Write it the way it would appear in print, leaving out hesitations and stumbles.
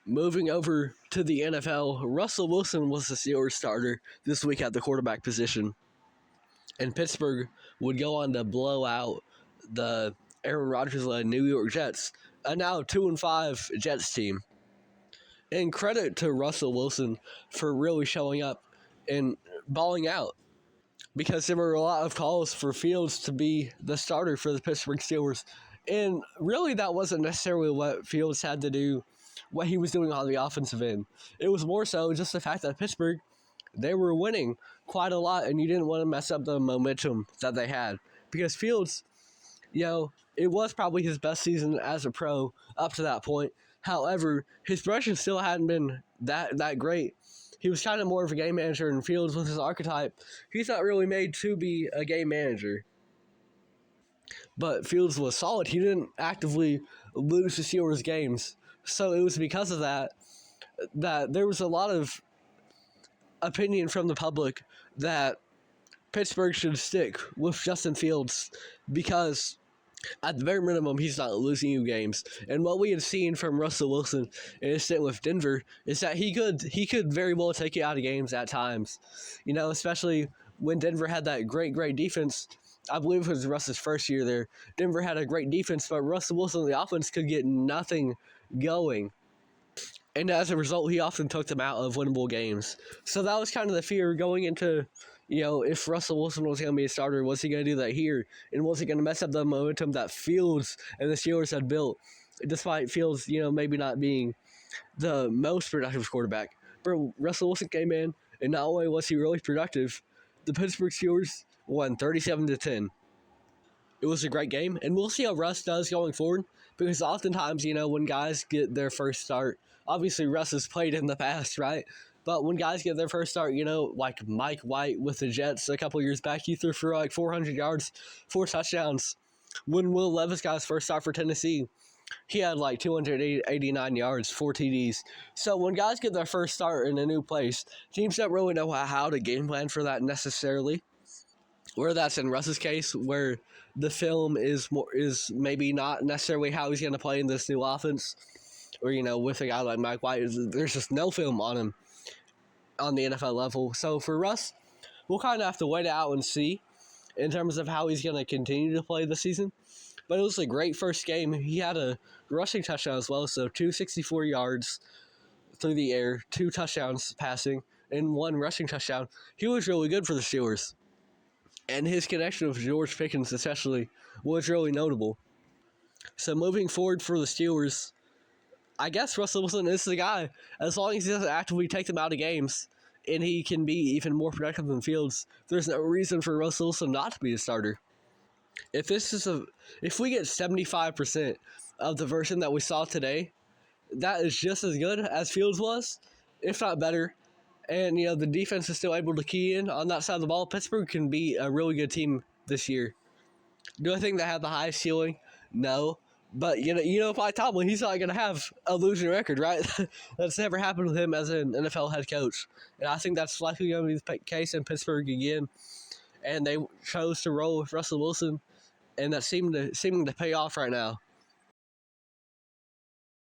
Moving over to the NFL, Russell Wilson was the Steelers starter this week at the quarterback position. And Pittsburgh would go on to blow out the Aaron Rodgers-led New York Jets, a now 2-5 Jets team. And credit to Russell Wilson for really showing up and balling out, because there were a lot of calls for Fields to be the starter for the Pittsburgh Steelers. And really that wasn't necessarily what Fields had to do, what he was doing on the offensive end. It was more so just the fact that Pittsburgh, they were winning quite a lot, and you didn't want to mess up the momentum that they had. Because Fields, it was probably his best season as a pro up to that point. However, his production still hadn't been that great. He was kind of more of a game manager, and Fields with his archetype, he's not really made to be a game manager. But Fields was solid. He didn't actively lose the Steelers games. So it was because of that there was a lot of opinion from the public that Pittsburgh should stick with Justin Fields, because at the very minimum, he's not losing you games. And what we had seen from Russell Wilson in his stint with Denver is that he could very well take you out of games at times. Especially when Denver had that great defense. I believe it was Russ's first year there. Denver had a great defense, but Russell Wilson on the offense could get nothing going. And as a result, he often took them out of winnable games. So that was kind of the fear going into, if Russell Wilson was going to be a starter, was he going to do that here? And was he going to mess up the momentum that Fields and the Steelers had built, despite Fields, maybe not being the most productive quarterback? But Russell Wilson came in, and not only was he really productive, the Pittsburgh Steelers won 37-10. It was a great game, and we'll see how Russ does going forward, because oftentimes, when guys get their first start, obviously Russ has played in the past, right? But when guys get their first start, like Mike White with the Jets a couple years back, he threw for like 400 yards, 4 touchdowns. When Will Levis got his first start for Tennessee, he had like 289 yards, 4 TDs. So when guys get their first start in a new place, teams don't really know how to game plan for that necessarily. Where that's in Russ's case, where the film is maybe not necessarily how he's going to play in this new offense, or with a guy like Mike White, there's just no film on him on the NFL level. So for Russ, we'll kind of have to wait it out and see in terms of how he's going to continue to play this season. But it was a great first game. He had a rushing touchdown as well, so 264 yards through the air, 2 touchdowns passing, and 1 rushing touchdown. He was really good for the Steelers. And his connection with George Pickens especially was really notable. So moving forward for the Steelers, I guess Russell Wilson is the guy. As long as he doesn't actively take them out of games and he can be even more productive than Fields, there's no reason for Russell Wilson not to be a starter. If we get 75% of the version that we saw today, that is just as good as Fields was, if not better. And, the defense is still able to key in on that side of the ball. Pittsburgh can be a really good team this year. Do I think they have the highest ceiling? No. But, Mike Tomlin, he's not going to have a losing record, right? That's never happened with him as an NFL head coach. And I think that's likely going to be the case in Pittsburgh again. And they chose to roll with Russell Wilson, and that's seeming to pay off right now.